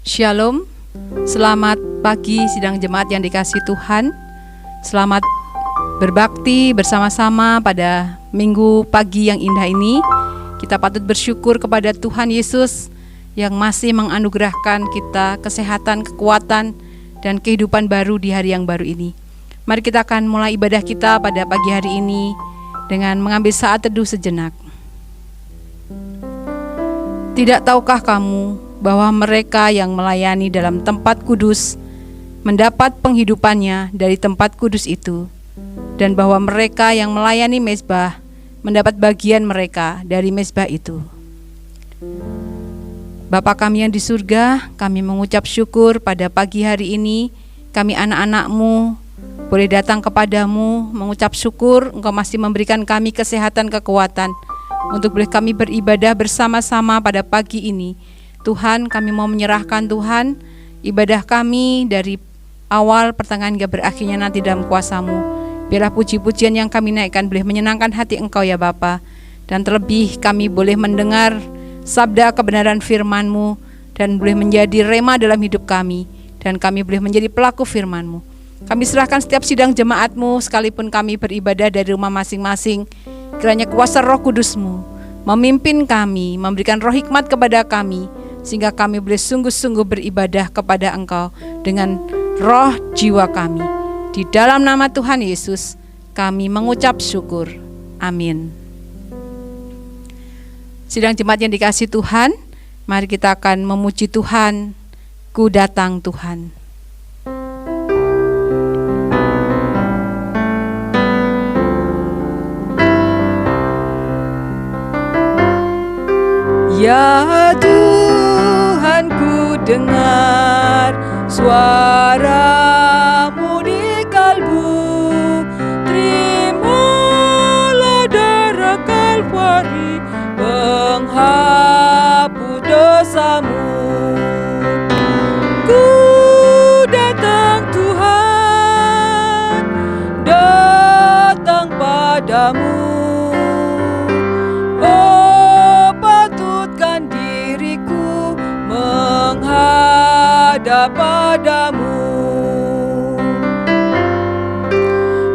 Shalom, selamat pagi sidang jemaat yang dikasihi Tuhan. Selamat berbakti bersama-sama pada minggu pagi yang indah ini. Kita patut bersyukur kepada Tuhan Yesus yang masih menganugerahkan kita kesehatan, kekuatan, dan kehidupan baru di hari yang baru ini. Mari kita akan mulai ibadah kita pada pagi hari ini dengan mengambil saat teduh sejenak. Tidak tahukah kamu bahwa mereka yang melayani dalam tempat kudus mendapat penghidupannya dari tempat kudus itu, dan bahwa mereka yang melayani mezbah mendapat bagian mereka dari mezbah itu. Bapa kami yang di surga, kami mengucap syukur pada pagi hari ini. Kami anak-anak-Mu boleh datang kepadamu mengucap syukur Engkau masih memberikan kami kesehatan, kekuatan untuk boleh kami beribadah bersama-sama pada pagi ini. Tuhan, kami mau menyerahkan Tuhan ibadah kami dari awal pertengahan hingga berakhirnya nanti dalam kuasa-Mu. Biarlah puji-pujian yang kami naikkan boleh menyenangkan hati Engkau ya Bapa. Dan terlebih kami boleh mendengar sabda kebenaran firman-Mu dan boleh menjadi rema dalam hidup kami. Dan kami boleh menjadi pelaku firman-Mu. Kami serahkan setiap sidang jemaat-Mu sekalipun kami beribadah dari rumah masing-masing. Kiranya kuasa Roh Kudus-Mu memimpin kami, memberikan roh hikmat kepada kami, sehingga kami boleh sungguh-sungguh beribadah kepada Engkau dengan roh jiwa kami. Di dalam nama Tuhan Yesus kami mengucap syukur. Amin. Sidang jemaat yang dikasihi Tuhan, mari kita akan memuji Tuhan. Ku datang Tuhan. Ya Tuhan, ku dengar suara-Mu di kalbu. Terimalah darah Kalvari, penghapus dosa-Mu. Ku datang Tuhan, datang padamu. Menghadap padamu.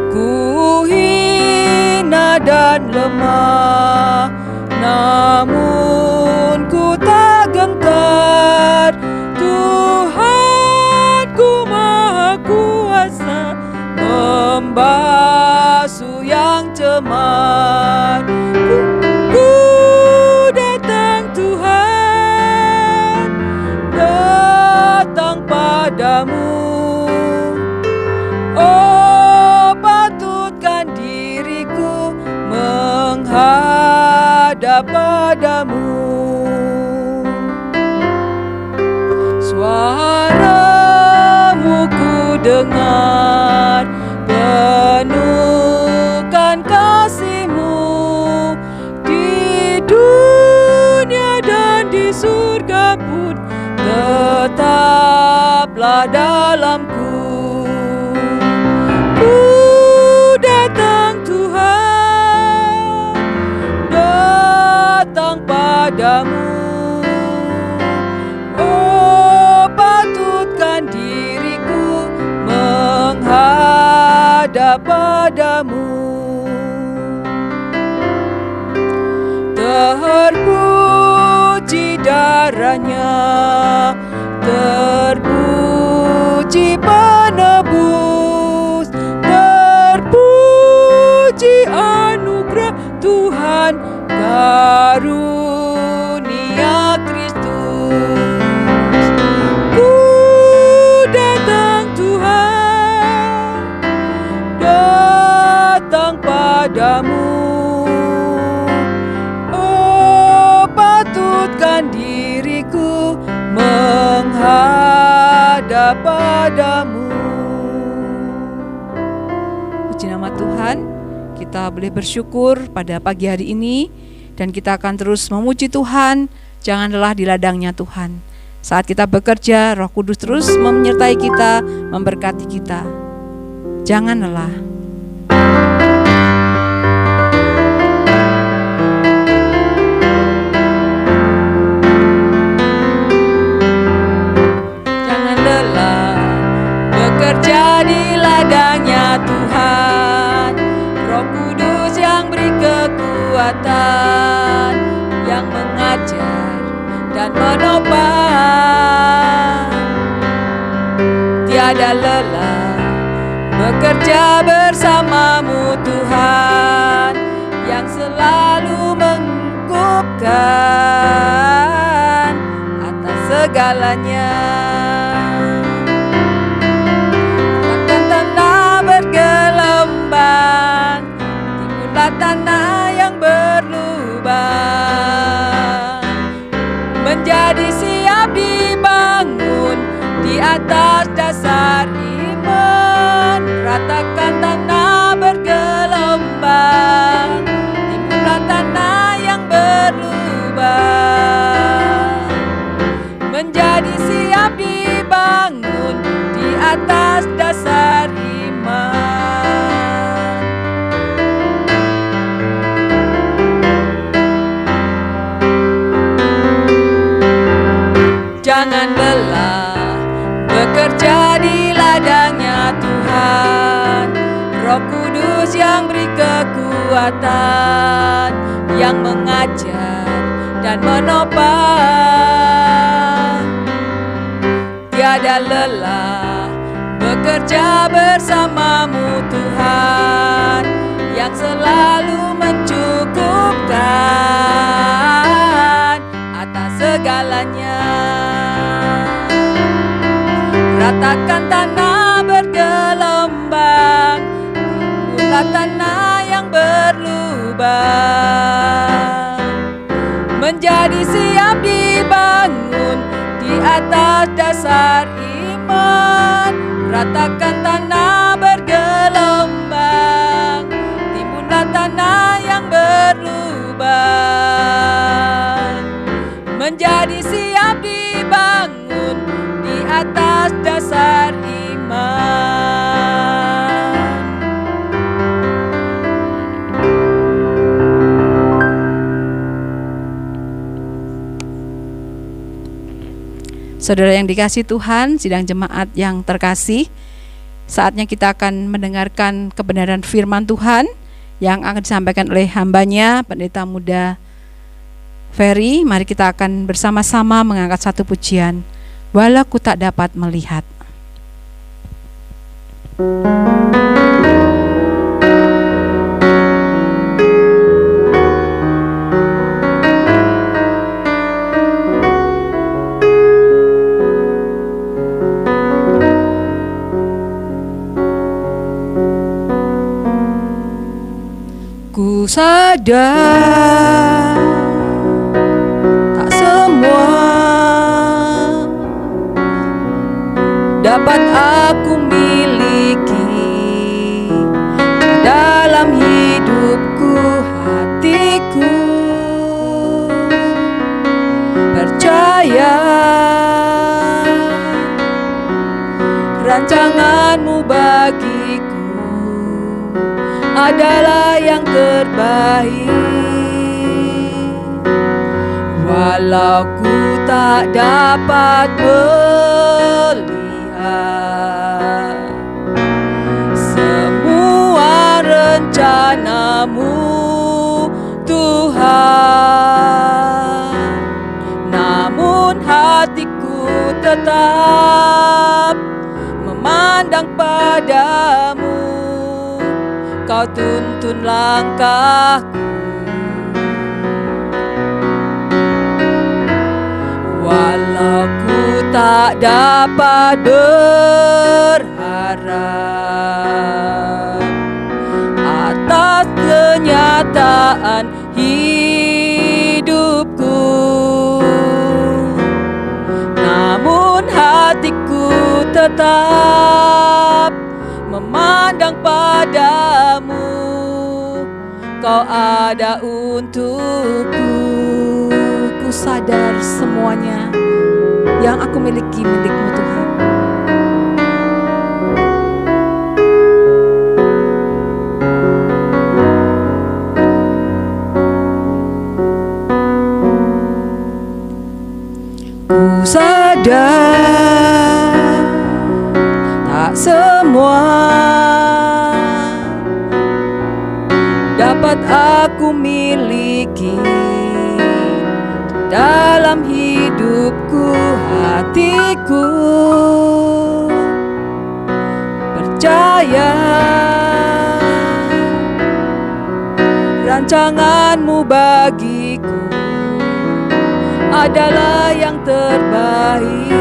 Ku hina dan lemah, namun ku tak gentar. Tuhanku Maha Kuasa, membasuh yang cemar. Ku datang Tuhan, datang padamu. Oh, patutkan diriku menghadap padamu. Suara-Mu ku dengar, penuhkan kasih-Mu di dunia dan di surga pun. Tetaplah dalamku. Ku datang Tuhan, datang padamu. Oh, patutkan diriku menghadap padamu. Terpuji darahnya, terpuji penebus, terpuji anugerah Tuhan, karunia Kristus. Ku datang Tuhan, datang padamu. Patutkan diriku menghadap padamu. Puji nama Tuhan, kita boleh bersyukur pada pagi hari ini, dan kita akan terus memuji Tuhan. Jangan lelah di ladangnya Tuhan. Saat kita bekerja, Roh Kudus terus menyertai kita, memberkati kita. Jangan lelah. tiada lelah bekerja bersamamu Tuhan, yang selalu mengungkapkan atas segalanya. Bahkan tanah bergelombang, timbullah tanah yang berlubang, menjadi siap dibangun di atas dasar iman. Ratakan tanah bergelombang, timbullah tanah yang berlubang, menjadi siap dibangun di atas dasar iman. Jangan lelah bekerja di ladangnya Tuhan, Roh Kudus yang beri kekuatan, yang mengajar dan menopang. Tiada lelah bekerja bersamamu Tuhan, yang selalu mencukupkan atas segalanya. Ratakan tanah bergelombang, timbullah tanah yang berlubang, menjadi siap dibangun di atas dasar iman. Ratakan tanah bergelombang, timbullah tanah yang berlubang, menjadi siap dibangun di atas dasar iman. Saudara yang dikasihi Tuhan, sidang jemaat yang terkasih, saatnya kita akan mendengarkan kebenaran firman Tuhan yang akan disampaikan oleh hambanya, Pendeta Muda Ferry. Mari kita akan bersama-sama mengangkat satu pujian, walau ku tak dapat melihat. Ku sadar tak semua dapat aku miliki dalam hidupku, hatiku percaya rancanganmu bagiku adalah yang terbaik. Walau ku tak dapat melihat semua rencanamu Tuhan, namun hatiku tetap memandang padamu. Kau tuntun langkahku, walau ku tak dapat berharap atas kenyataan hidupku, namun hatiku tetap memandang padamu. Kau ada untukku. Ku sadar semuanya yang aku miliki milikmu Tuhan. Ku sadar tak semua dapat aku miliki dalam hidupku, hatiku percaya rancangan-Mu bagiku adalah yang terbaik.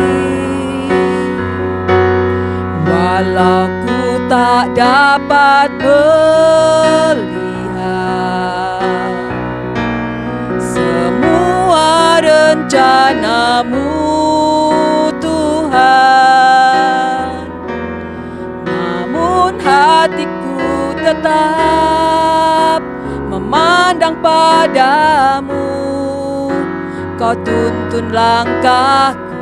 Walau ku tak dapat melihat semua rencana-Mu, Tuhan, namun hatiku tetap memandang padamu. Kau tuntun langkahku,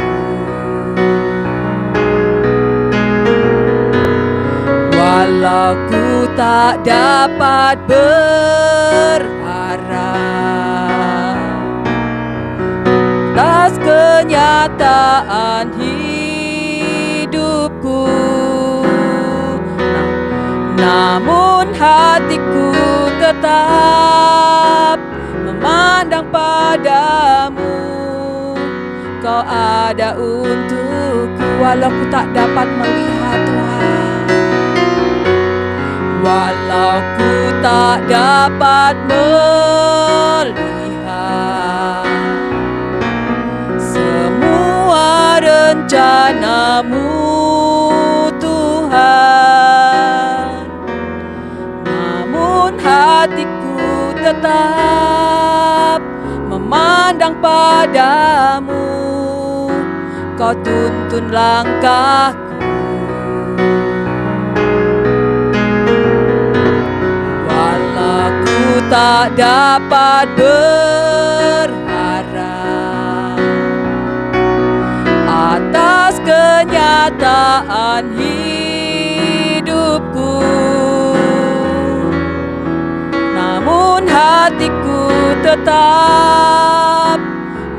walau ku tak dapat berharap atas kenyataan hidupku, namun hatiku tetap memandang padamu. Kau ada untukku walau ku tak dapat melihat, Tuhan. Walau ku tak dapat melihat semua rencana-Mu, Tuhan, namun hatiku tetap memandang padamu. Kau tuntun langkahku, walau ku tak dapat berharap atas kenyataan hidupku, namun hatiku tetap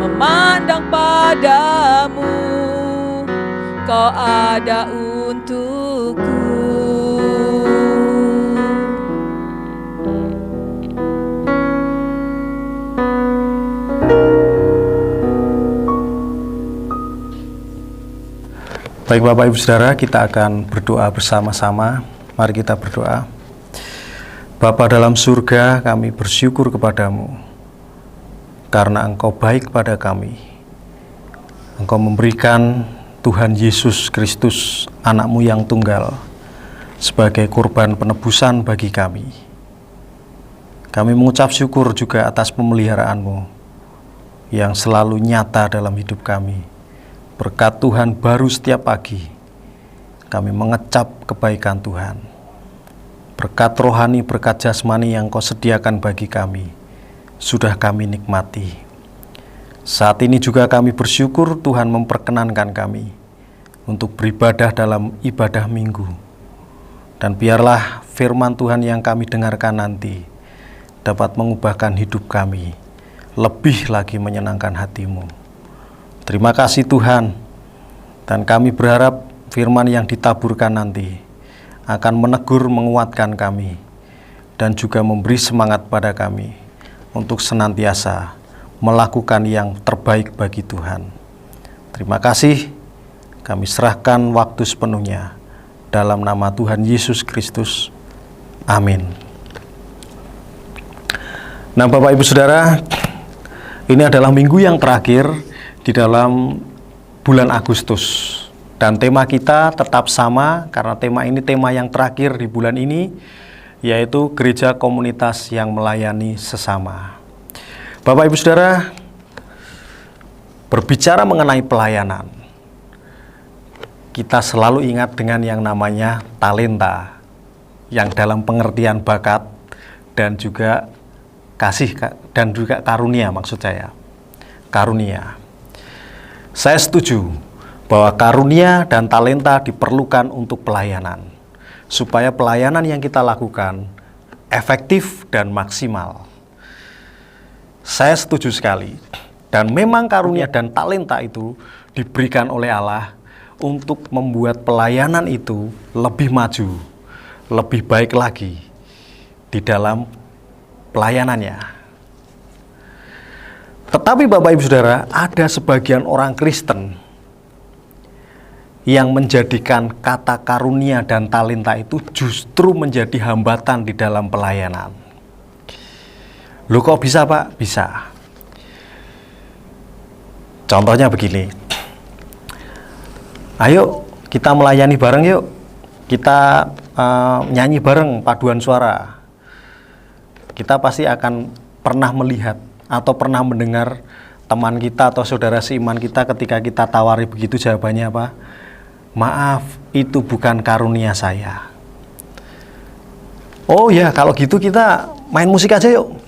memandang padamu. Kau ada untukku. Baik Bapak Ibu Saudara, kita akan berdoa bersama-sama. Mari kita berdoa. Bapa dalam surga, kami bersyukur kepadamu karena Engkau baik kepada kami. Engkau memberikan Tuhan Yesus Kristus, anak-Mu yang tunggal, sebagai kurban penebusan bagi kami. Kami mengucap syukur juga atas pemeliharaan-Mu yang selalu nyata dalam hidup kami. Berkat Tuhan baru setiap pagi, kami mengecap kebaikan Tuhan. Berkat rohani, berkat jasmani yang Kau sediakan bagi kami, sudah kami nikmati. Saat ini juga kami bersyukur Tuhan memperkenankan kami untuk beribadah dalam ibadah minggu. Dan biarlah firman Tuhan yang kami dengarkan nanti dapat mengubahkan hidup kami, lebih lagi menyenangkan hati-Mu. Terima kasih Tuhan, dan kami berharap firman yang ditaburkan nanti akan menegur, menguatkan kami, dan juga memberi semangat pada kami untuk senantiasa melakukan yang terbaik bagi Tuhan. Terima kasih, kami serahkan waktu sepenuhnya dalam nama Tuhan Yesus Kristus. Amin. Nah Bapak Ibu Saudara, ini adalah minggu yang terakhir di dalam bulan Agustus. Dan tema kita tetap sama, karena tema ini tema yang terakhir di bulan ini, yaitu gereja komunitas yang melayani sesama. Bapak Ibu Saudara, berbicara mengenai pelayanan, kita selalu ingat dengan yang namanya talenta, yang dalam pengertian bakat dan juga kasih dan juga karunia, maksud saya. Karunia. Saya setuju bahwa karunia dan talenta diperlukan untuk pelayanan, supaya pelayanan yang kita lakukan efektif dan maksimal. Saya setuju sekali, dan memang karunia dan talenta itu diberikan oleh Allah untuk membuat pelayanan itu lebih maju, lebih baik lagi di dalam pelayanannya. Tetapi Bapak Ibu Saudara, ada sebagian orang Kristen yang menjadikan kata karunia dan talenta itu justru menjadi hambatan di dalam pelayanan. Loh kok bisa Pak? Bisa. Contohnya begini. Ayo kita melayani bareng yuk. Kita nyanyi bareng paduan suara. Kita pasti akan pernah melihat atau pernah mendengar teman kita atau saudara seiman kita ketika kita tawari begitu, jawabannya apa? Maaf, itu bukan karunia saya. Oh ya, kalau gitu kita main musik aja yuk.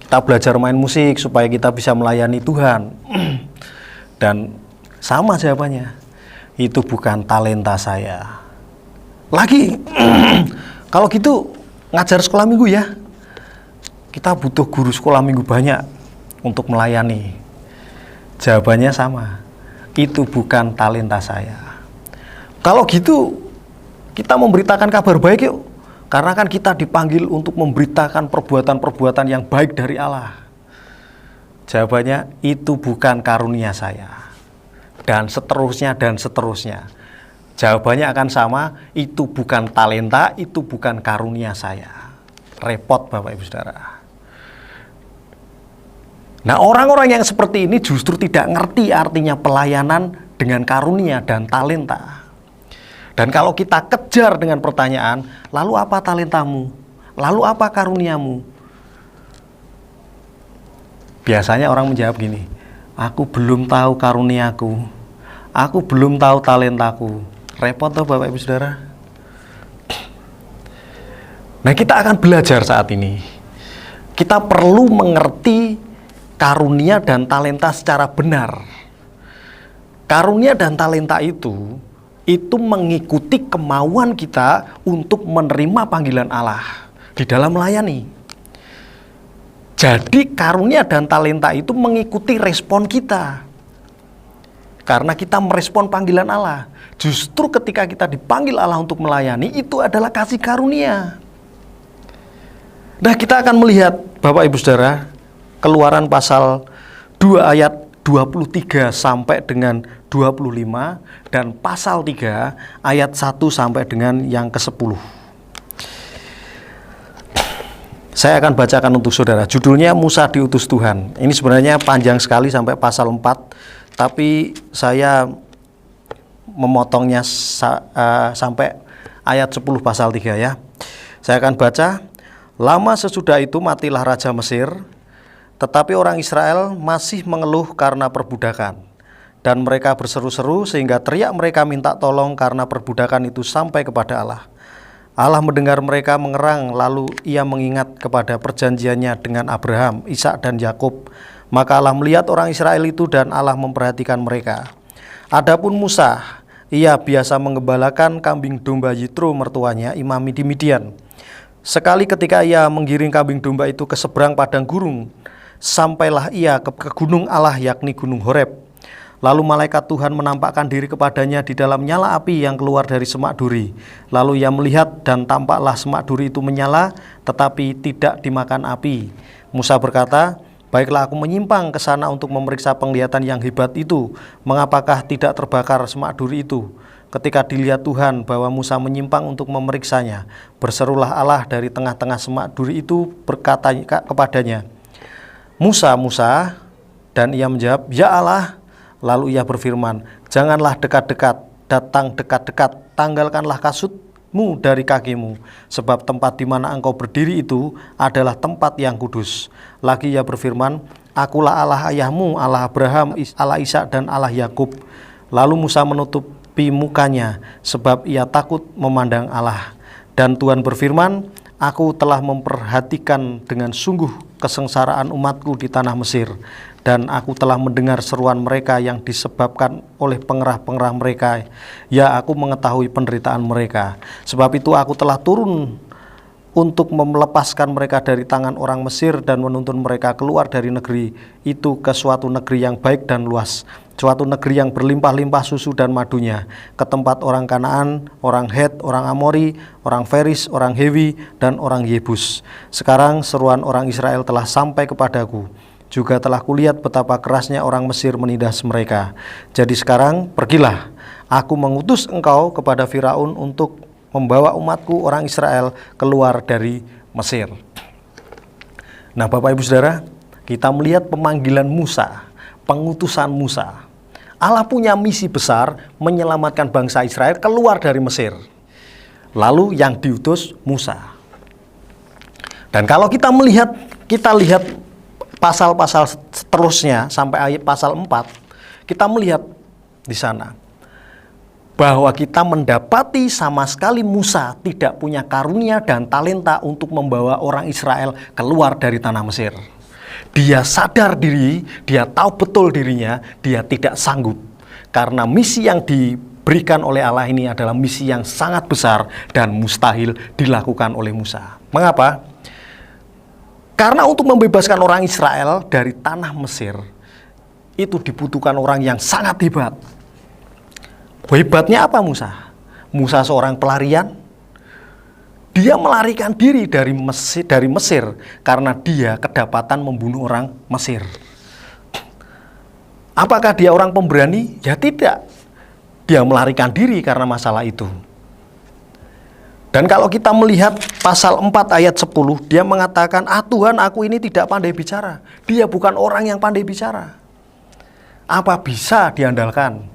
Kita belajar main musik supaya kita bisa melayani Tuhan. Dan sama jawabannya, itu bukan talenta saya. Lagi, kalau gitu ngajar sekolah minggu ya. Kita butuh guru sekolah minggu banyak untuk melayani. Jawabannya sama, itu bukan talenta saya. Kalau gitu, kita memberitakan kabar baik yuk. Karena kan kita dipanggil untuk memberitakan perbuatan-perbuatan yang baik dari Allah. Jawabannya, itu bukan karunia saya. Dan seterusnya dan seterusnya. Jawabannya akan sama, itu bukan talenta, itu bukan karunia saya. Repot Bapak Ibu Saudara. Nah, orang-orang yang seperti ini justru tidak ngerti artinya pelayanan dengan karunia dan talenta. Dan kalau kita kejar dengan pertanyaan, lalu apa talentamu? Lalu apa karuniamu? Biasanya orang menjawab gini, aku belum tahu karuniaku, aku belum tahu talentaku. Repot toh Bapak Ibu Saudara. Nah, kita akan belajar saat ini. Kita perlu mengerti karunia dan talenta secara benar. Karunia dan talenta itu mengikuti kemauan kita untuk menerima panggilan Allah di dalam melayani. Jadi karunia dan talenta itu mengikuti respon kita. Karena kita merespon panggilan Allah. Justru ketika kita dipanggil Allah untuk melayani, itu adalah kasih karunia. Nah, kita akan melihat Bapak Ibu Saudara, Keluaran pasal 2 ayat 23 sampai dengan 25 dan pasal 3 ayat 1 sampai dengan yang ke-10. Saya akan bacakan untuk saudara. Judulnya Musa diutus Tuhan. Ini sebenarnya panjang sekali sampai pasal 4, tapi saya memotongnya sampai ayat 10 pasal 3 ya. Saya akan baca. Lama sesudah itu matilah Raja Mesir, tetapi orang Israel masih mengeluh karena perbudakan. Dan mereka berseru-seru sehingga teriak mereka minta tolong karena perbudakan itu sampai kepada Allah. Allah mendengar mereka mengerang, lalu ia mengingat kepada perjanjiannya dengan Abraham, Ishak dan Yakub. Maka Allah melihat orang Israel itu dan Allah memperhatikan mereka. Adapun Musa, ia biasa mengembalakan kambing domba Yitro mertuanya, imami di Midian. Sekali ketika ia menggiring kambing domba itu ke seberang padang gurun, sampailah ia ke gunung Allah, yakni gunung Horeb. Lalu malaikat Tuhan menampakkan diri kepadanya di dalam nyala api yang keluar dari semak duri. Lalu ia melihat dan tampaklah semak duri itu menyala, tetapi tidak dimakan api. Musa berkata, baiklah aku menyimpang ke sana untuk memeriksa penglihatan yang hebat itu. Mengapakah tidak terbakar semak duri itu? Ketika dilihat Tuhan bahwa Musa menyimpang untuk memeriksanya, berserulah Allah dari tengah-tengah semak duri itu berkata kepadanya, Musa, Musa, dan ia menjawab, ya Allah. Lalu ia berfirman, janganlah dekat-dekat, datang dekat-dekat, tanggalkanlah kasutmu dari kakimu, sebab tempat di mana engkau berdiri itu adalah tempat yang kudus. Lagi ia berfirman, akulah Allah ayahmu, Allah Abraham, Allah Ishak dan Allah Yakub. Lalu Musa menutupi mukanya, sebab ia takut memandang Allah. Dan Tuhan berfirman, aku telah memperhatikan dengan sungguh kesengsaraan umatku di tanah Mesir, dan aku telah mendengar seruan mereka yang disebabkan oleh pengerah-pengerah mereka. Ya, aku mengetahui penderitaan mereka. Sebab itu aku telah turun untuk melepaskan mereka dari tangan orang Mesir dan menuntun mereka keluar dari negeri itu ke suatu negeri yang baik dan luas, suatu negeri yang berlimpah-limpah susu dan madunya, ke tempat orang Kanaan, orang Het, orang Amori, orang Feris, orang Hewi, dan orang Yebus. Sekarang seruan orang Israel telah sampai kepadaku. Juga telah kulihat betapa kerasnya orang Mesir menindas mereka. Jadi sekarang pergilah, Aku mengutus engkau kepada Firaun untuk membawa umatku orang Israel keluar dari Mesir. Nah, Bapak Ibu Saudara, kita melihat pemanggilan Musa, pengutusan Musa. Allah punya misi besar menyelamatkan bangsa Israel keluar dari Mesir. Lalu yang diutus Musa. Dan kalau kita lihat pasal-pasal seterusnya sampai ayat pasal 4, kita melihat di sana bahwa kita mendapati sama sekali Musa tidak punya karunia dan talenta untuk membawa orang Israel keluar dari tanah Mesir. Dia sadar diri, dia tahu betul dirinya, dia tidak sanggup. Karena misi yang diberikan oleh Allah ini adalah misi yang sangat besar dan mustahil dilakukan oleh Musa. Mengapa? Karena untuk membebaskan orang Israel dari tanah Mesir, itu dibutuhkan orang yang sangat hebat. Hebatnya apa Musa? Musa seorang pelarian. Dia melarikan diri dari Mesir karena dia kedapatan membunuh orang Mesir. Apakah dia orang pemberani? Ya tidak. Dia melarikan diri karena masalah itu. Dan kalau kita melihat pasal 4 ayat 10, dia mengatakan, Tuhan, aku ini tidak pandai bicara. Dia bukan orang yang pandai bicara. Apa bisa diandalkan?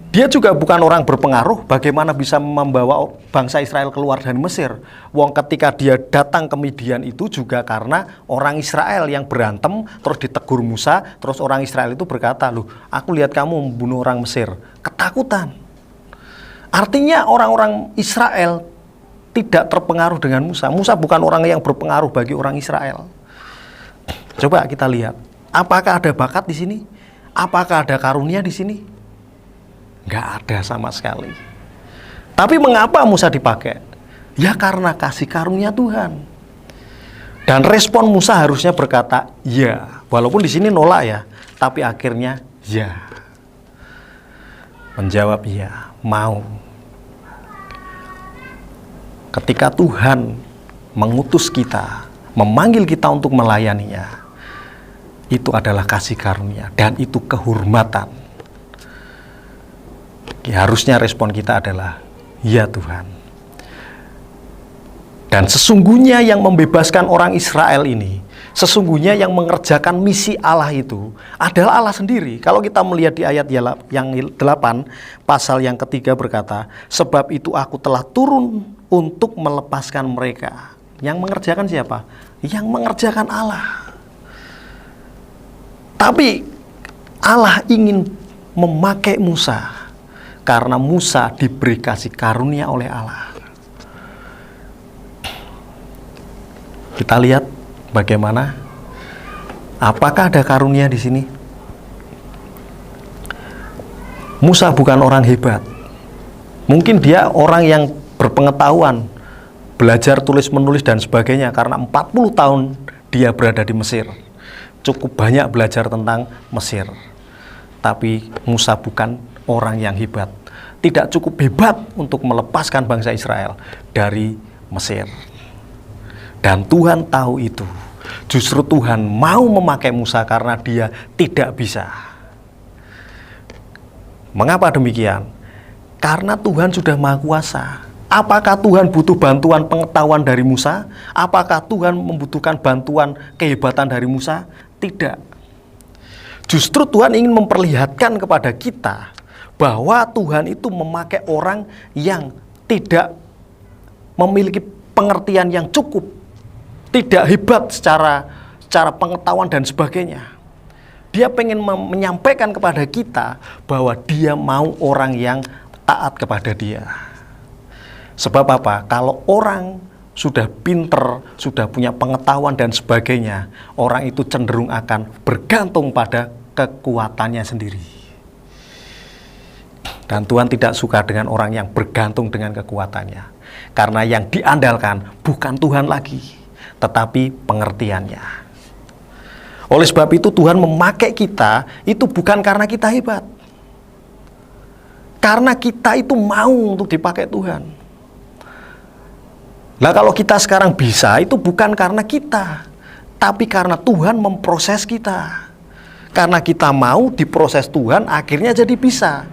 Dia juga bukan orang berpengaruh. Bagaimana bisa membawa bangsa Israel keluar dari Mesir? Wong ketika dia datang ke Midian itu juga karena orang Israel yang berantem, terus ditegur Musa, terus orang Israel itu berkata, loh, aku lihat kamu membunuh orang Mesir. Ketakutan. Artinya orang-orang Israel tidak terpengaruh dengan Musa. Musa bukan orang yang berpengaruh bagi orang Israel. Coba kita lihat, apakah ada bakat di sini? Apakah ada karunia di sini? Nggak ada sama sekali. Tapi mengapa Musa dipakai? Ya karena kasih karunia Tuhan. Dan respon Musa harusnya berkata, ya. Walaupun di sini nolak ya, tapi akhirnya ya. Menjawab ya, mau. Ketika Tuhan mengutus kita, memanggil kita untuk melayaninya, itu adalah kasih karunia dan itu kehormatan. Ya, harusnya respon kita adalah ya Tuhan. Dan sesungguhnya yang membebaskan orang Israel ini, sesungguhnya yang mengerjakan misi Allah itu adalah Allah sendiri. Kalau kita melihat di ayat yang 8, pasal yang ketiga berkata, sebab itu aku telah turun untuk melepaskan mereka. Yang mengerjakan siapa? Yang mengerjakan Allah. Tapi Allah ingin memakai Musa karena Musa diberi kasih karunia oleh Allah. Kita lihat bagaimana. Apakah ada karunia di sini? Musa bukan orang hebat. Mungkin dia orang yang berpengetahuan, belajar tulis menulis dan sebagainya karena 40 tahun dia berada di Mesir. Cukup banyak belajar tentang Mesir. Tapi Musa bukan orang yang hebat. Tidak cukup hebat untuk melepaskan bangsa Israel dari Mesir. Dan Tuhan tahu itu. Justru Tuhan mau memakai Musa karena dia tidak bisa. Mengapa demikian? Karena Tuhan sudah Maha Kuasa. Apakah Tuhan butuh bantuan pengetahuan dari Musa? Apakah Tuhan membutuhkan bantuan kehebatan dari Musa? Tidak. Justru Tuhan ingin memperlihatkan kepada kita bahwa Tuhan itu memakai orang yang tidak memiliki pengertian yang cukup, tidak hebat secara pengetahuan dan sebagainya. Dia pengen menyampaikan kepada kita bahwa dia mau orang yang taat kepada dia. Sebab apa? Kalau orang sudah pinter, sudah punya pengetahuan dan sebagainya, orang itu cenderung akan bergantung pada kekuatannya sendiri. Dan Tuhan tidak suka dengan orang yang bergantung dengan kekuatannya. Karena yang diandalkan bukan Tuhan lagi, tetapi pengertiannya. Oleh sebab itu Tuhan memakai kita, itu bukan karena kita hebat. Karena kita itu mau untuk dipakai Tuhan. Nah kalau kita sekarang bisa, itu bukan karena kita, tapi karena Tuhan memproses kita. Karena kita mau diproses Tuhan, akhirnya jadi bisa.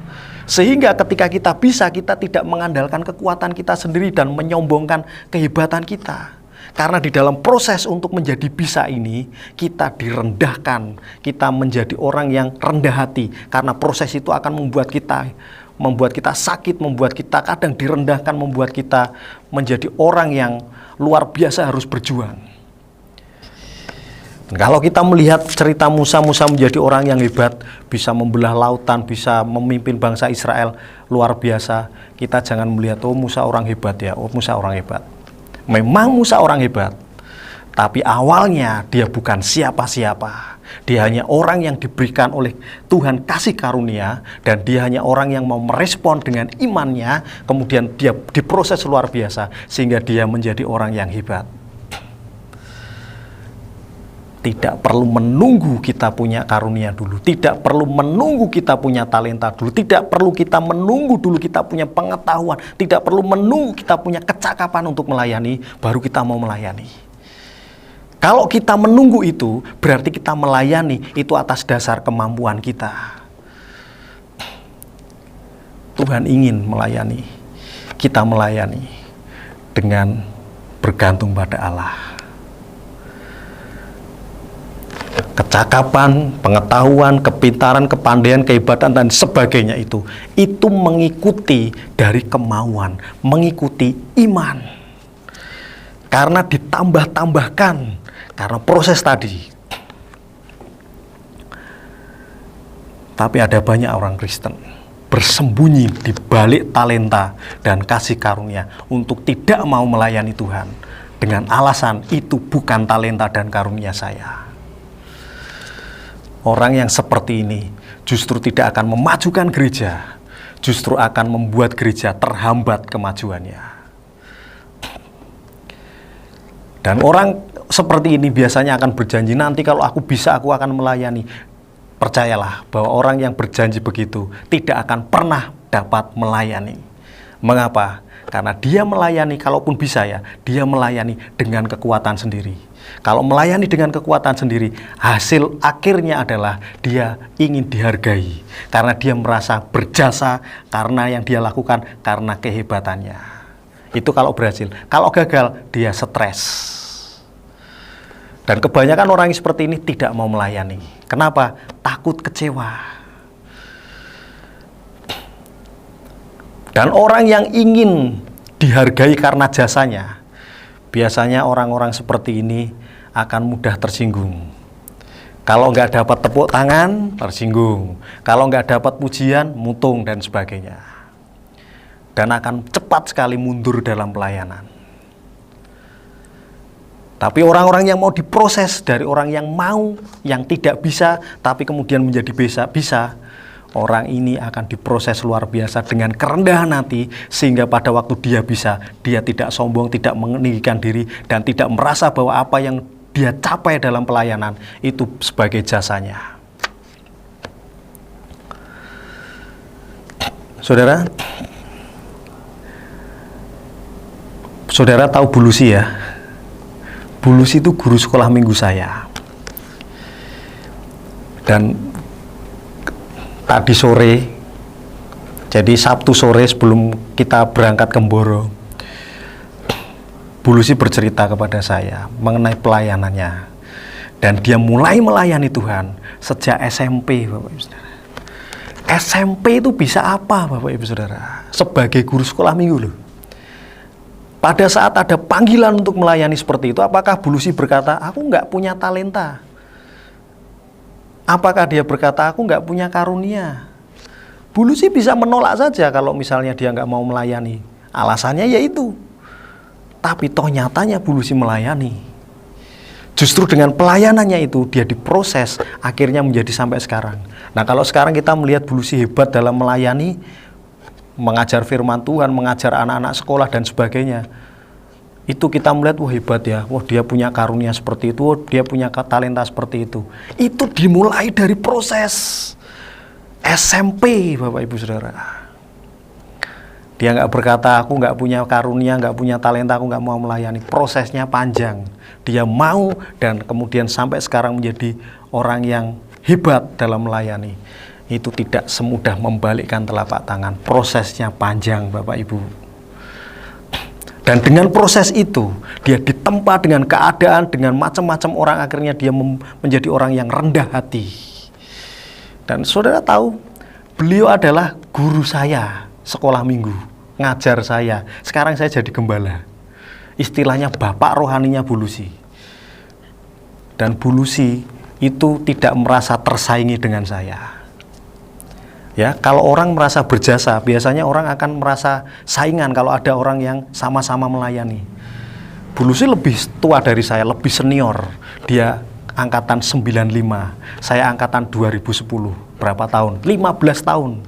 Sehingga ketika kita bisa, kita tidak mengandalkan kekuatan kita sendiri dan menyombongkan kehebatan kita. Karena di dalam proses untuk menjadi bisa ini, kita direndahkan, kita menjadi orang yang rendah hati. Karena proses itu akan membuat kita sakit, membuat kita kadang direndahkan, membuat kita menjadi orang yang luar biasa harus berjuang. Dan kalau kita melihat cerita Musa menjadi orang yang hebat, bisa membelah lautan, bisa memimpin bangsa Israel, luar biasa. Kita jangan melihat, oh Musa orang hebat ya, oh Musa orang hebat. Memang Musa orang hebat, tapi awalnya dia bukan siapa-siapa. Dia hanya orang yang diberikan oleh Tuhan kasih karunia, dan dia hanya orang yang mau merespon dengan imannya, kemudian dia diproses luar biasa, sehingga dia menjadi orang yang hebat. Tidak perlu menunggu kita punya karunia dulu, tidak perlu menunggu kita punya talenta dulu, tidak perlu kita menunggu dulu kita punya pengetahuan, tidak perlu menunggu kita punya kecakapan untuk melayani, baru kita mau melayani. Kalau kita menunggu itu, berarti kita melayani itu atas dasar kemampuan kita. Tuhan ingin melayani, kita melayani dengan bergantung pada Allah. Kecakapan, pengetahuan, kepintaran, kepandaian, kehebatan, dan sebagainya itu mengikuti dari kemauan, mengikuti iman. Karena ditambah-tambahkan, karena proses tadi. Tapi ada banyak orang Kristen bersembunyi di balik talenta dan kasih karunia untuk tidak mau melayani Tuhan dengan alasan itu bukan talenta dan karunia saya. Orang yang seperti ini justru tidak akan memajukan gereja, justru akan membuat gereja terhambat kemajuannya. Dan orang seperti ini biasanya akan berjanji, nanti kalau aku bisa, aku akan melayani. Percayalah bahwa orang yang berjanji begitu tidak akan pernah dapat melayani. Mengapa? Karena dia melayani, kalaupun bisa ya, dia melayani dengan kekuatan sendiri. Kalau melayani dengan kekuatan sendiri, hasil akhirnya adalah dia ingin dihargai. Karena dia merasa berjasa, karena yang dia lakukan, karena kehebatannya. Itu kalau berhasil. Kalau gagal, dia stres. Dan kebanyakan orang yang seperti ini tidak mau melayani. Kenapa? Takut kecewa. Dan orang yang ingin dihargai karena jasanya, biasanya orang-orang seperti ini akan mudah tersinggung. Kalau nggak dapat tepuk tangan, tersinggung. Kalau nggak dapat pujian, mutung dan sebagainya. Dan akan cepat sekali mundur dalam pelayanan. Tapi orang-orang yang mau diproses dari orang yang mau, yang tidak bisa, tapi kemudian menjadi bisa, orang ini akan diproses luar biasa dengan kerendahan hati, sehingga pada waktu dia bisa, dia tidak sombong, tidak meninggikan diri, dan tidak merasa bahwa apa yang dia capai dalam pelayanan itu sebagai jasanya. Saudara tahu Bulusi ya? Bulusi itu guru sekolah minggu saya. Dan tadi sore, jadi Sabtu sore sebelum kita berangkat ke Mboro, Bulusi bercerita kepada saya mengenai pelayanannya. Dan dia mulai melayani Tuhan sejak SMP, Bapak Ibu Saudara. SMP itu bisa apa, Bapak Ibu Saudara? Sebagai guru sekolah minggu loh. Pada saat ada panggilan untuk melayani seperti itu, apakah Bulusi berkata, aku nggak punya talenta? Apakah dia berkata, aku nggak punya karunia? Bulusi bisa menolak saja kalau misalnya dia nggak mau melayani. Alasannya yaitu. Tapi toh nyatanya Bulusi melayani. Justru dengan pelayanannya itu, dia diproses, akhirnya menjadi sampai sekarang. Nah kalau sekarang kita melihat Bulusi hebat dalam melayani, mengajar firman Tuhan, mengajar anak-anak sekolah dan sebagainya, itu kita melihat, wah hebat ya, wah dia punya karunia seperti itu, wah dia punya talenta seperti itu. Itu dimulai dari proses SMP, Bapak Ibu Saudara. Dia nggak berkata, aku nggak punya karunia, nggak punya talenta, aku nggak mau melayani. Prosesnya panjang. Dia mau dan kemudian sampai sekarang menjadi orang yang hebat dalam melayani. itu tidak semudah membalikkan telapak tangan. Prosesnya panjang, Bapak Ibu. Dan dengan proses itu, dia ditempa dengan keadaan, dengan macam-macam orang, akhirnya dia menjadi orang yang rendah hati. Dan saudara tahu, beliau adalah guru saya sekolah minggu, ngajar saya. Sekarang saya jadi gembala. Istilahnya bapak rohaninya Bu Lucy. Dan Bu Lucy itu tidak merasa tersaingi dengan saya. Ya, kalau orang merasa berjasa, biasanya orang akan merasa saingan kalau ada orang yang sama-sama melayani. Bu Lucy lebih tua dari saya, lebih senior. Dia angkatan 95, saya angkatan 2010. Berapa tahun? 15 tahun.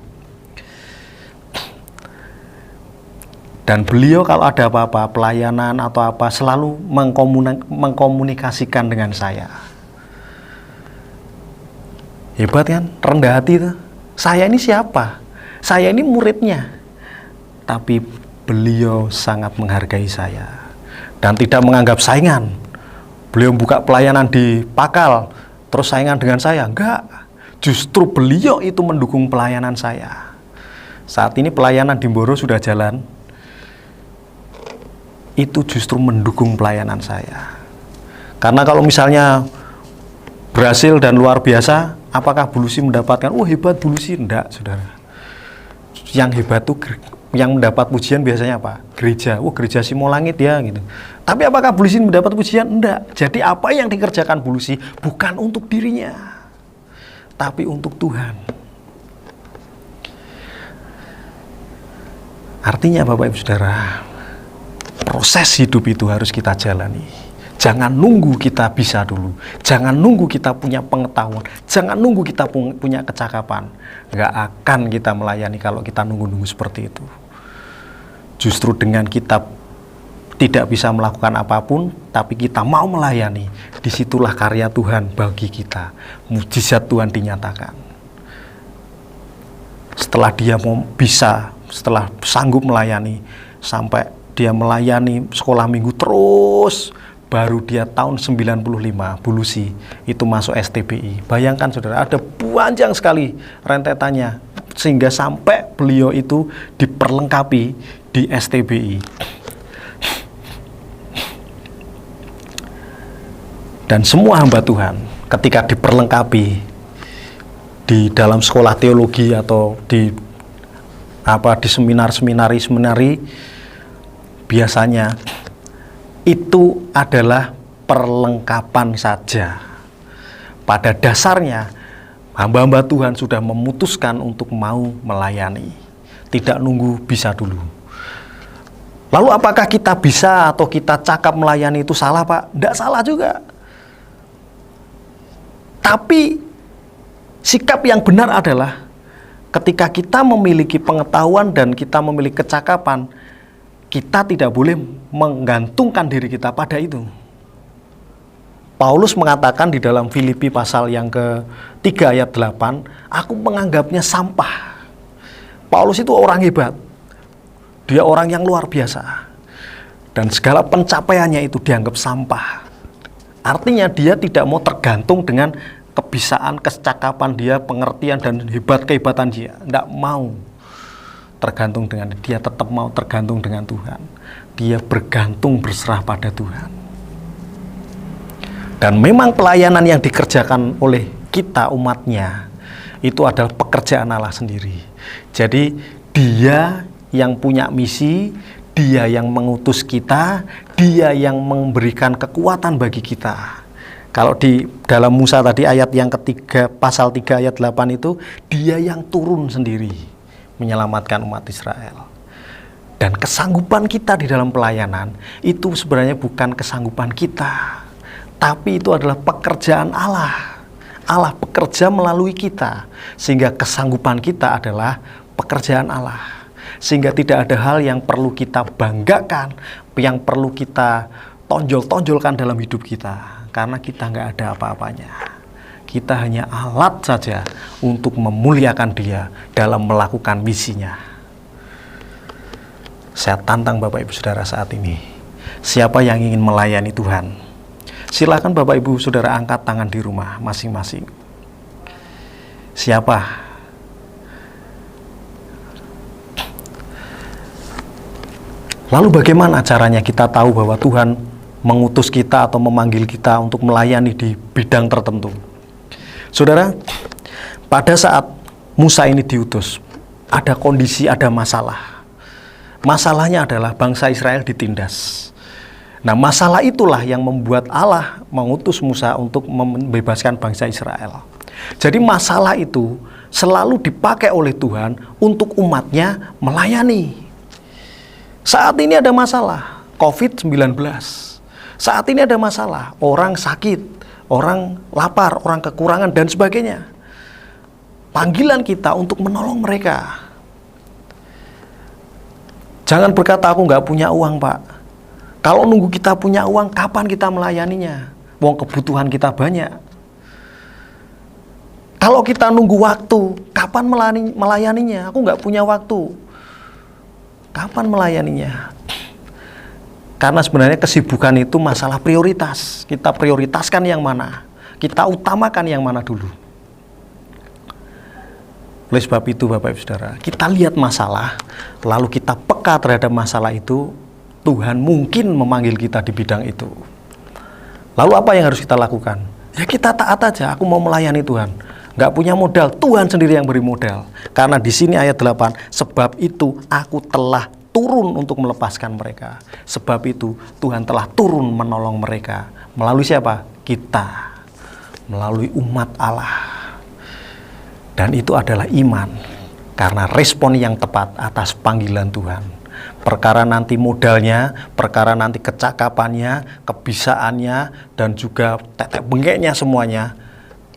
Dan beliau kalau ada apa-apa, pelayanan atau apa, selalu mengkomunikasikan dengan saya. Hebat kan? Rendah hati itu. Saya ini siapa? Saya ini muridnya. Tapi beliau sangat menghargai saya dan tidak menganggap saingan. Beliau buka pelayanan di Pakal, terus saingan dengan saya. Enggak. Justru beliau itu mendukung pelayanan saya. Saat ini pelayanan di Mboro sudah jalan. Itu justru mendukung pelayanan saya. Karena kalau misalnya berhasil dan luar biasa, apakah Bu Lucy mendapatkan, oh hebat Bu Lucy? Enggak, saudara. Yang hebat tuh, yang mendapat pujian biasanya apa? Gereja. Oh, gereja Simolangit ya, gitu. Tapi apakah Bu Lucy mendapat pujian? Enggak. Jadi apa yang dikerjakan Bu Lucy bukan untuk dirinya, tapi untuk Tuhan. Artinya Bapak Ibu Saudara, proses hidup itu harus kita jalani. Jangan nunggu kita bisa dulu. Jangan nunggu kita punya pengetahuan. Jangan nunggu kita punya kecakapan. Nggak akan kita melayani kalau kita nunggu-nunggu seperti itu. Justru dengan kita tidak bisa melakukan apapun, tapi kita mau melayani, disitulah karya Tuhan bagi kita. Mujizat Tuhan dinyatakan. Setelah dia bisa, setelah sanggup melayani, sampai dia melayani sekolah minggu terus, baru dia tahun 95, Bu Lucy itu masuk STBI. Bayangkan saudara, ada panjang sekali rentetannya, sehingga sampai beliau itu diperlengkapi di STBI. Dan semua hamba Tuhan ketika diperlengkapi di dalam sekolah teologi atau di seminari, biasanya itu adalah perlengkapan saja. Pada dasarnya hamba-hamba Tuhan sudah memutuskan untuk mau melayani, tidak nunggu bisa dulu. Lalu apakah kita bisa atau kita cakap melayani itu salah, Pak? Tidak salah juga. Tapi sikap yang benar adalah ketika kita memiliki pengetahuan dan kita memiliki kecakapan, kita tidak boleh menggantungkan diri kita pada itu. Paulus mengatakan di dalam Filipi pasal yang ke-3 ayat 8, aku menganggapnya sampah. Paulus itu orang hebat. Dia orang yang luar biasa. Dan segala pencapaiannya itu dianggap sampah. Artinya dia tidak mau tergantung dengan kebisaan, kecakapan dia, pengertian dan kehebatan dia. Tidak mau tergantung dengan dia, tetap mau tergantung dengan Tuhan. Dia bergantung, berserah pada Tuhan. Dan memang pelayanan yang dikerjakan oleh kita umatnya itu adalah pekerjaan Allah sendiri. Jadi dia yang punya misi, dia yang mengutus kita, dia yang memberikan kekuatan bagi kita. Kalau di dalam Musa tadi ayat yang ketiga, pasal 3 ayat 8 itu, dia yang turun sendiri menyelamatkan umat Israel. Dan kesanggupan kita di dalam pelayanan itu sebenarnya bukan kesanggupan kita, tapi itu adalah pekerjaan Allah. Allah bekerja melalui kita, sehingga kesanggupan kita adalah pekerjaan Allah. Sehingga tidak ada hal yang perlu kita banggakan, yang perlu kita tonjol-tonjolkan dalam hidup kita, karena kita nggak ada apa-apanya. Kita hanya alat saja untuk memuliakan Dia dalam melakukan misinya. Saya tantang Bapak Ibu Saudara saat ini, siapa yang ingin melayani Tuhan, silakan Bapak Ibu Saudara angkat tangan di rumah masing-masing. Siapa Lalu bagaimana caranya kita tahu bahwa Tuhan mengutus kita atau memanggil kita untuk melayani di bidang tertentu? Saudara, pada saat Musa ini diutus, ada kondisi, ada masalah. Masalahnya adalah bangsa Israel ditindas. Nah, masalah itulah yang membuat Allah mengutus Musa untuk membebaskan bangsa Israel. Jadi masalah itu selalu dipakai oleh Tuhan untuk umatnya melayani. Saat ini ada masalah COVID-19. Saat ini ada masalah orang sakit, orang lapar, orang kekurangan dan sebagainya. Panggilan kita untuk menolong mereka. Jangan berkata aku nggak punya uang, Pak. Kalau nunggu kita punya uang, kapan kita melayaninya? Wong kebutuhan kita banyak. Kalau kita nunggu waktu, kapan melayaninya? Aku nggak punya waktu. Kapan melayaninya? Karena sebenarnya kesibukan itu masalah prioritas. Kita prioritaskan yang mana? Kita utamakan yang mana dulu? Oleh sebab itu Bapak Ibu Saudara, kita lihat masalah, lalu kita peka terhadap masalah itu, Tuhan mungkin memanggil kita di bidang itu. Lalu apa yang harus kita lakukan? Ya kita taat aja, aku mau melayani Tuhan. Gak punya modal, Tuhan sendiri yang beri modal. Karena di sini ayat 8, sebab itu aku telah turun untuk melepaskan mereka. Sebab itu Tuhan telah turun menolong mereka. Melalui siapa? Kita. Melalui umat Allah. Dan itu adalah iman, karena respon yang tepat atas panggilan Tuhan. Perkara nanti modalnya, perkara nanti kecakapannya, kebisaannya, dan juga tetek bengeknya semuanya,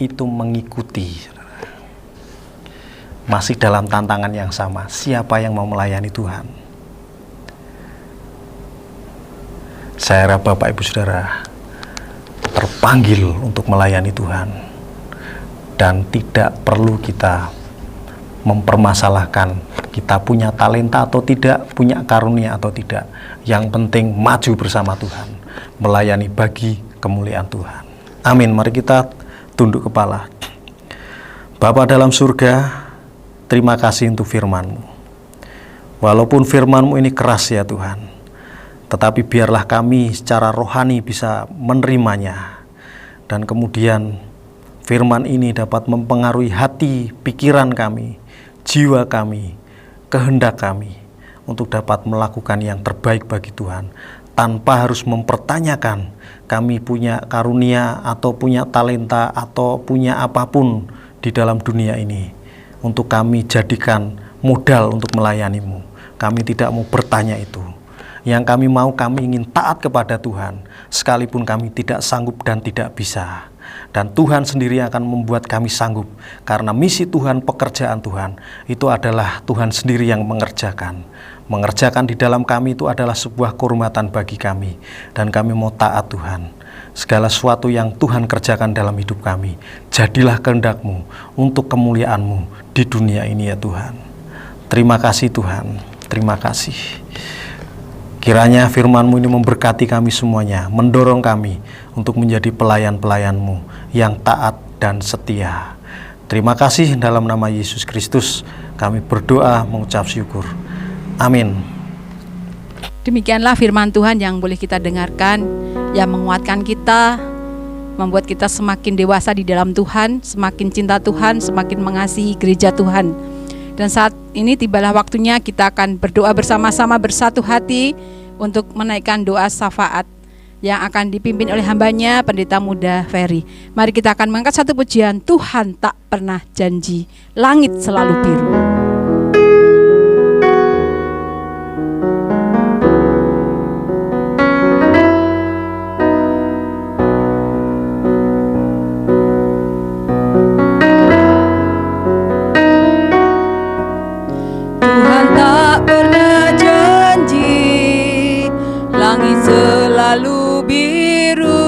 itu mengikuti. Masih dalam tantangan yang sama, siapa yang mau melayani Tuhan? Saya harap Bapak Ibu Saudara terpanggil untuk melayani Tuhan. Dan tidak perlu kita mempermasalahkan kita punya talenta atau tidak, punya karunia atau tidak. Yang penting maju bersama Tuhan, melayani bagi kemuliaan Tuhan. Amin. Mari kita tunduk kepala. Bapa dalam surga, terima kasih untuk firman-Mu. Walaupun firman-Mu ini keras ya Tuhan, tetapi biarlah kami secara rohani bisa menerimanya. Dan kemudian firman ini dapat mempengaruhi hati, pikiran kami, jiwa kami, kehendak kami untuk dapat melakukan yang terbaik bagi Tuhan tanpa harus mempertanyakan kami punya karunia atau punya talenta atau punya apapun di dalam dunia ini untuk kami jadikan modal untuk melayani-Mu. Kami tidak mau bertanya itu. Yang kami mau, kami ingin taat kepada Tuhan sekalipun kami tidak sanggup dan tidak bisa. Dan Tuhan sendiri akan membuat kami sanggup. Karena misi Tuhan, pekerjaan Tuhan, itu adalah Tuhan sendiri yang mengerjakan. Mengerjakan di dalam kami itu adalah sebuah kehormatan bagi kami. Dan kami mau taat Tuhan. Segala sesuatu yang Tuhan kerjakan dalam hidup kami, jadilah kehendak-Mu untuk kemuliaan-Mu di dunia ini ya Tuhan. Terima kasih Tuhan, terima kasih. Kiranya firman-Mu ini memberkati kami semuanya, mendorong kami untuk menjadi pelayan-pelayan-Mu yang taat dan setia. Terima kasih dalam nama Yesus Kristus kami berdoa mengucap syukur. Amin. Demikianlah firman Tuhan yang boleh kita dengarkan, yang menguatkan kita, membuat kita semakin dewasa di dalam Tuhan, semakin cinta Tuhan, semakin mengasihi gereja Tuhan. Dan saat ini tibalah waktunya kita akan berdoa bersama-sama bersatu hati untuk menaikkan doa syafaat yang akan dipimpin oleh hambanya Pendeta Muda Ferry. Mari kita akan mengangkat satu pujian, Tuhan tak pernah janji, langit selalu biru. Selalu biru,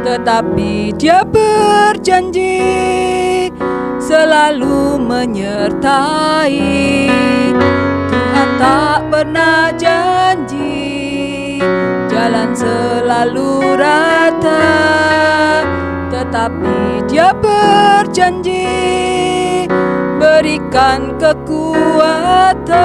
tetapi Dia berjanji selalu menyertai. Tuhan tak pernah janji jalan selalu rata, tetapi Dia berjanji berikan kekuatan.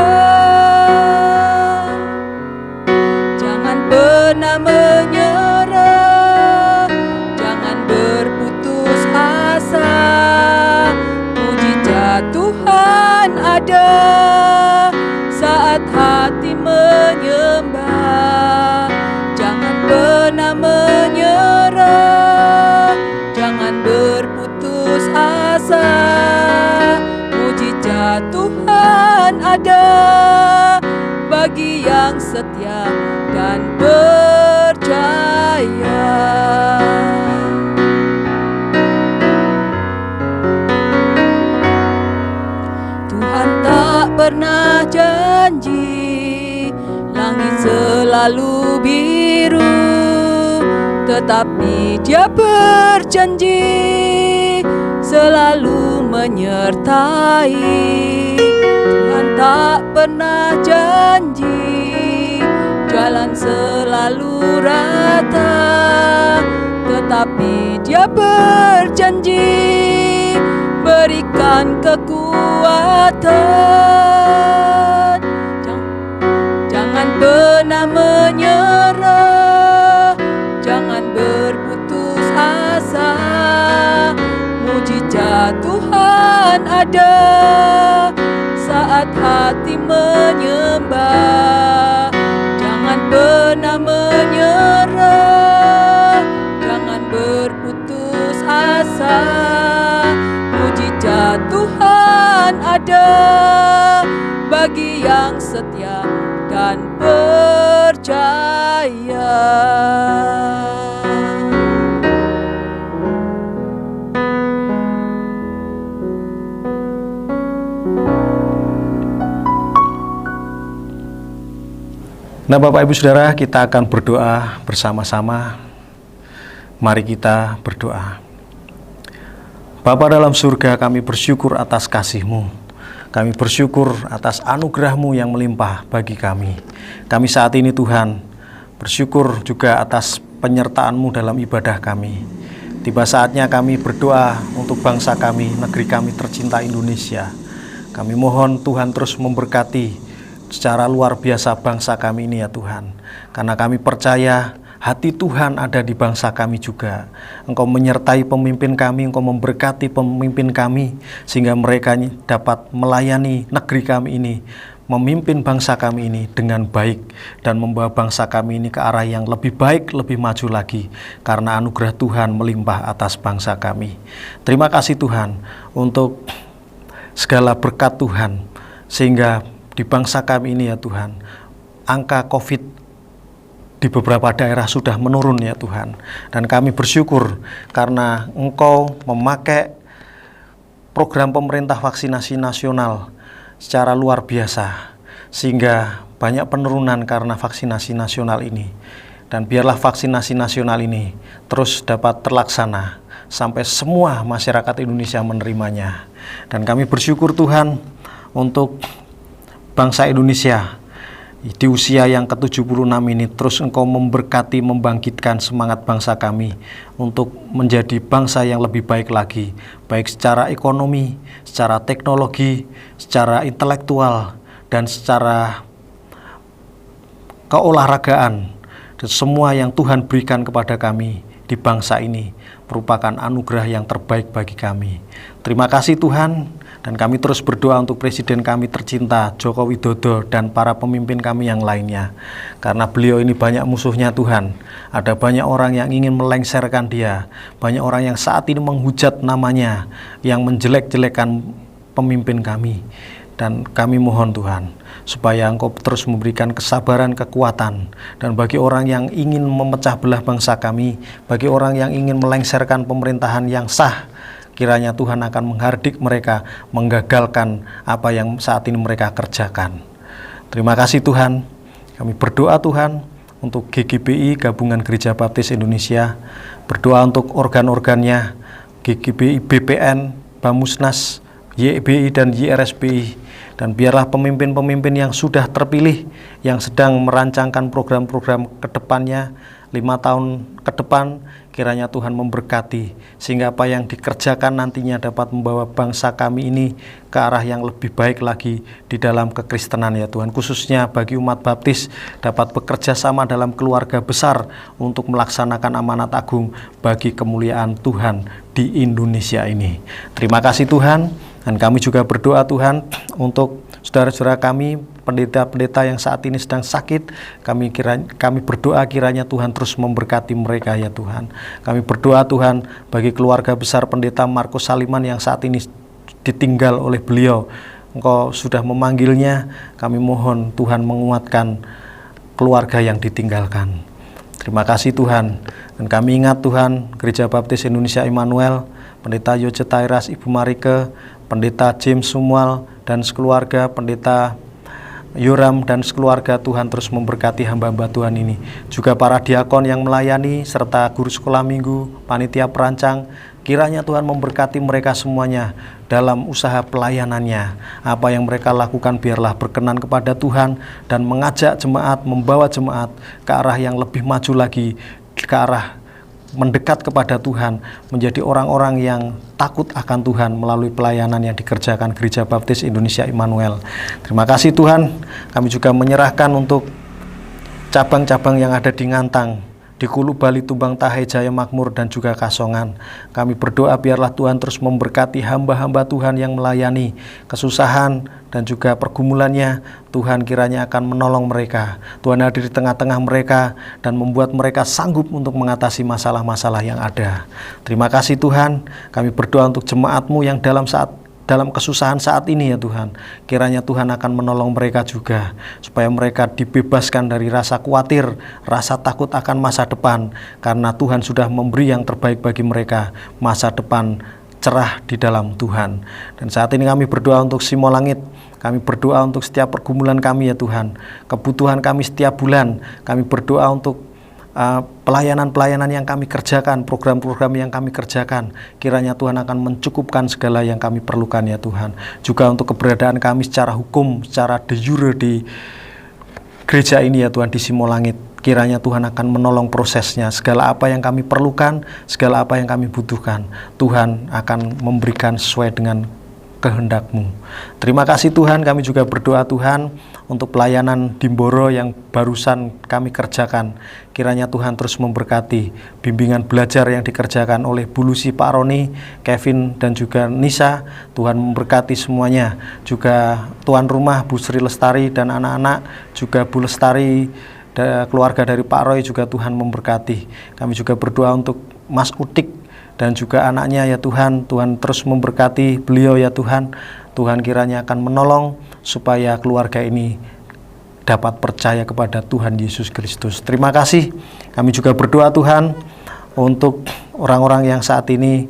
Tuhan ada saat hati menyembah. Jangan pernah menyerah, jangan berputus asa. Mujizat Tuhan ada bagi yang setia dan percaya. Tuhan tak pernah janji langit selalu biru, tetapi Dia berjanji selalu menyertai. Tuhan tak pernah janji jalan selalu rata, tetapi Dia berjanji berikan kekuatan. Jangan pernah menyerah, jangan berputus asa. Mujizat Tuhan ada saat hati menyembah. Jangan pernah menyerah, jangan berputus asa. Mujizat Tuhan ada bagi yang setia dan percaya. Nah, Bapak Ibu Saudara, kita akan berdoa bersama-sama. Mari kita berdoa. Bapa dalam surga, kami bersyukur atas kasih-Mu. Kami bersyukur atas anugerah-Mu yang melimpah bagi kami. Kami saat ini Tuhan, bersyukur juga atas penyertaan-Mu dalam ibadah kami. Tiba saatnya kami berdoa untuk bangsa kami, negeri kami tercinta Indonesia. Kami mohon Tuhan terus memberkati secara luar biasa bangsa kami ini ya Tuhan. Karena kami percaya hati Tuhan ada di bangsa kami juga. Engkau menyertai pemimpin kami, Engkau memberkati pemimpin kami, sehingga mereka dapat melayani negeri kami ini, memimpin bangsa kami ini dengan baik, dan membawa bangsa kami ini ke arah yang lebih baik, lebih maju lagi, karena anugerah Tuhan melimpah atas bangsa kami. Terima kasih Tuhan untuk segala berkat Tuhan, sehingga di bangsa kami ini ya Tuhan, angka COVID di beberapa daerah sudah menurun ya Tuhan. Dan kami bersyukur karena Engkau memakai program pemerintah vaksinasi nasional secara luar biasa, sehingga banyak penurunan karena vaksinasi nasional ini. Dan biarlah vaksinasi nasional ini terus dapat terlaksana sampai semua masyarakat Indonesia menerimanya. Dan kami bersyukur Tuhan untuk bangsa Indonesia di usia yang ke-76 ini, terus Engkau memberkati, membangkitkan semangat bangsa kami untuk menjadi bangsa yang lebih baik lagi, baik secara ekonomi, secara teknologi, secara intelektual, dan secara keolahragaan. Dan semua yang Tuhan berikan kepada kami di bangsa ini merupakan anugerah yang terbaik bagi kami. Terima kasih Tuhan. Dan kami terus berdoa untuk Presiden kami tercinta Joko Widodo dan para pemimpin kami yang lainnya. Karena beliau ini banyak musuhnya Tuhan. Ada banyak orang yang ingin melengsarkan dia. Banyak orang yang saat ini menghujat namanya, yang menjelek-jelekan pemimpin kami. Dan kami mohon Tuhan, supaya Engkau terus memberikan kesabaran, kekuatan. Dan bagi orang yang ingin memecah belah bangsa kami, bagi orang yang ingin melengsarkan pemerintahan yang sah, kiranya Tuhan akan menghardik mereka, menggagalkan apa yang saat ini mereka kerjakan. Terima kasih Tuhan. Kami berdoa Tuhan untuk GGBI, Gabungan Gereja Baptis Indonesia. Berdoa untuk organ-organnya, GGBI, BPN, Bamusnas, YBI dan YRSBI. Dan biarlah pemimpin-pemimpin yang sudah terpilih, yang sedang merancangkan program-program ke depannya, 5 tahun ke depan, kiranya Tuhan memberkati, sehingga apa yang dikerjakan nantinya dapat membawa bangsa kami ini ke arah yang lebih baik lagi di dalam kekristenan ya Tuhan. Khususnya bagi umat baptis dapat bekerja sama dalam keluarga besar untuk melaksanakan amanat agung bagi kemuliaan Tuhan di Indonesia ini. Terima kasih Tuhan. Dan kami juga berdoa Tuhan untuk saudara-saudara kami, pendeta-pendeta yang saat ini sedang sakit, kami berdoa kiranya Tuhan terus memberkati mereka ya Tuhan. Kami berdoa Tuhan bagi keluarga besar pendeta Markus Saliman yang saat ini ditinggal oleh beliau. Engkau sudah memanggilnya, kami mohon Tuhan menguatkan keluarga yang ditinggalkan. Terima kasih Tuhan. Dan kami ingat Tuhan, Gereja Baptis Indonesia Immanuel, Pendeta Yoce Tairas, Ibu Marike, Pendeta James Sumual, dan sekeluarga, Pendeta Yoram dan sekeluarga, Tuhan terus memberkati hamba-hamba Tuhan ini. Juga para diakon yang melayani, serta guru sekolah minggu, panitia perancang, kiranya Tuhan memberkati mereka semuanya dalam usaha pelayanannya. Apa yang mereka lakukan biarlah berkenan kepada Tuhan dan mengajak jemaat, membawa jemaat ke arah yang lebih maju lagi, ke arah mendekat kepada Tuhan, menjadi orang-orang yang takut akan Tuhan melalui pelayanan yang dikerjakan Gereja Baptis Indonesia Immanuel. Terima kasih Tuhan. Kami juga menyerahkan untuk cabang-cabang yang ada di Ngantang, di Kulu Bali, Tumbang Tahe, Jaya Makmur, dan juga Kasongan. Kami berdoa biarlah Tuhan terus memberkati hamba-hamba Tuhan yang melayani kesusahan dan juga pergumulannya. Tuhan kiranya akan menolong mereka. Tuhan hadir di tengah-tengah mereka dan membuat mereka sanggup untuk mengatasi masalah-masalah yang ada. Terima kasih Tuhan. Kami berdoa untuk jemaat-Mu yang dalam kesusahan saat ini ya Tuhan. Kiranya Tuhan akan menolong mereka juga, supaya mereka dibebaskan dari rasa khawatir, rasa takut akan masa depan, karena Tuhan sudah memberi yang terbaik bagi mereka, masa depan cerah di dalam Tuhan. Dan saat ini kami berdoa untuk Simolangit. Kami berdoa untuk setiap pergumulan kami ya Tuhan, kebutuhan kami setiap bulan. Kami berdoa untuk pelayanan-pelayanan yang kami kerjakan, program-program yang kami kerjakan, kiranya Tuhan akan mencukupkan segala yang kami perlukan ya Tuhan. Juga untuk keberadaan kami secara hukum, secara de jure di gereja ini ya Tuhan, di Simolangit, kiranya Tuhan akan menolong prosesnya. Segala apa yang kami perlukan, segala apa yang kami butuhkan, Tuhan akan memberikan sesuai dengan kehendak-Mu. Terima kasih Tuhan. Kami juga berdoa Tuhan untuk pelayanan Dimboro yang barusan kami kerjakan. Kiranya Tuhan terus memberkati bimbingan belajar yang dikerjakan oleh Bu Lucy, Pak Roni, Kevin, dan juga Nisa. Tuhan memberkati semuanya. Juga tuan rumah Bu Sri Lestari dan anak-anak, juga Bu Lestari, keluarga dari Pak Roy, juga Tuhan memberkati. Kami juga berdoa untuk Mas Utik dan juga anaknya ya Tuhan. Tuhan terus memberkati beliau ya Tuhan. Tuhan kiranya akan menolong supaya keluarga ini dapat percaya kepada Tuhan Yesus Kristus. Terima kasih. Kami juga berdoa Tuhan untuk orang-orang yang saat ini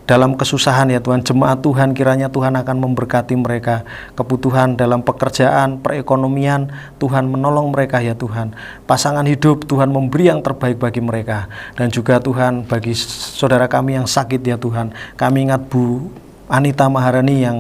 dalam kesusahan ya Tuhan. Jemaat Tuhan, kiranya Tuhan akan memberkati mereka. Kebutuhan dalam pekerjaan, perekonomian, Tuhan menolong mereka ya Tuhan. Pasangan hidup, Tuhan memberi yang terbaik bagi mereka. Dan juga Tuhan bagi saudara kami yang sakit ya Tuhan. Kami ingat Bu Anita Maharani yang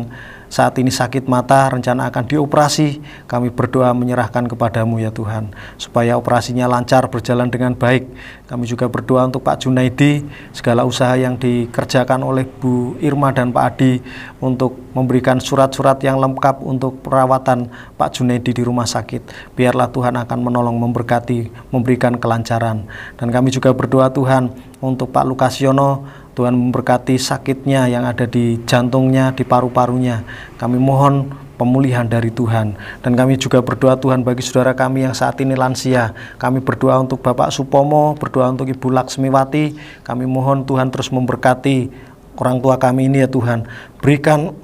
saat ini sakit mata, rencana akan dioperasi. Kami berdoa menyerahkan kepadamu ya Tuhan, supaya operasinya lancar, berjalan dengan baik. Kami juga berdoa untuk Pak Junaidi, segala usaha yang dikerjakan oleh Bu Irma dan Pak Adi untuk memberikan surat-surat yang lengkap untuk perawatan Pak Junaidi di rumah sakit. Biarlah Tuhan akan menolong, memberkati, memberikan kelancaran. Dan kami juga berdoa Tuhan untuk Pak Lukasyono, Tuhan memberkati sakitnya yang ada di jantungnya, di paru-parunya. Kami mohon pemulihan dari Tuhan. Dan kami juga berdoa Tuhan bagi saudara kami yang saat ini lansia. Kami berdoa untuk Bapak Supomo, berdoa untuk Ibu Laksmiwati. Kami mohon Tuhan terus memberkati orang tua kami ini ya Tuhan. Berikan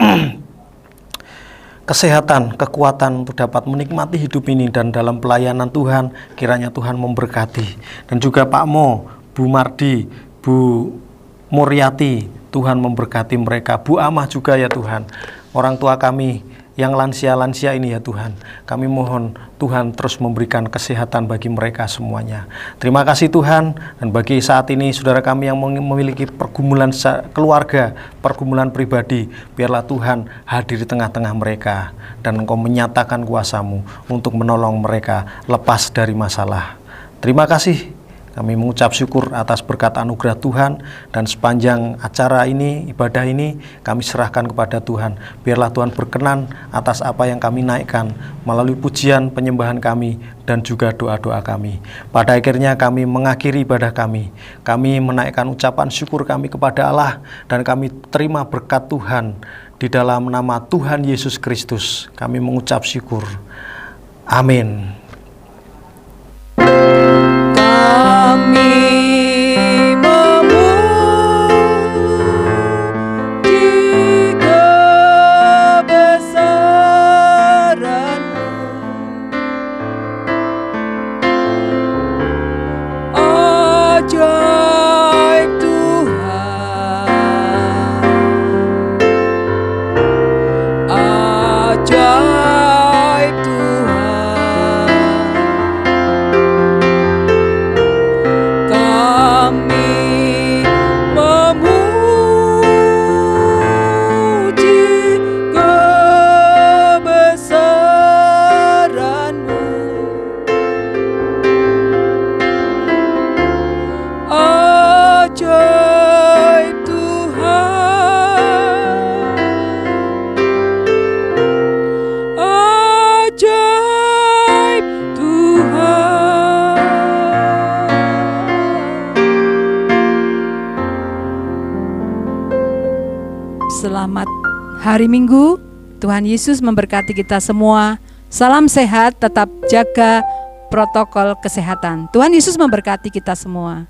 kesehatan, kekuatan untuk dapat menikmati hidup ini dan dalam pelayanan Tuhan, kiranya Tuhan memberkati. Dan juga Pak Mo, Bu Mardi, Bu Muryati, Tuhan memberkati mereka. Bu Amah juga ya Tuhan, orang tua kami yang lansia-lansia ini ya Tuhan. Kami mohon Tuhan terus memberikan kesehatan bagi mereka semuanya. Terima kasih Tuhan. Dan bagi saat ini saudara kami yang memiliki pergumulan keluarga, pergumulan pribadi, biarlah Tuhan hadir di tengah-tengah mereka dan Engkau menyatakan kuasa-Mu untuk menolong mereka lepas dari masalah. Terima kasih. Kami mengucap syukur atas berkat anugerah Tuhan, dan sepanjang acara ini, ibadah ini, kami serahkan kepada Tuhan. Biarlah Tuhan berkenan atas apa yang kami naikkan melalui pujian, penyembahan kami, dan juga doa-doa kami. Pada akhirnya kami mengakhiri ibadah kami. Kami menaikkan ucapan syukur kami kepada Allah, dan kami terima berkat Tuhan Di dalam nama Tuhan Yesus Kristus kami mengucap syukur. Amin. Kami memuji kebesaran-Mu, ajaib Tuhan, ajaib Tuhan. Kami memuji kebesaran-Mu, ajaib Tuhan, ajaib Tuhan. Selamat hari Minggu. Tuhan Yesus memberkati kita semua. Salam sehat, tetap jaga protokol kesehatan. Tuhan Yesus memberkati kita semua.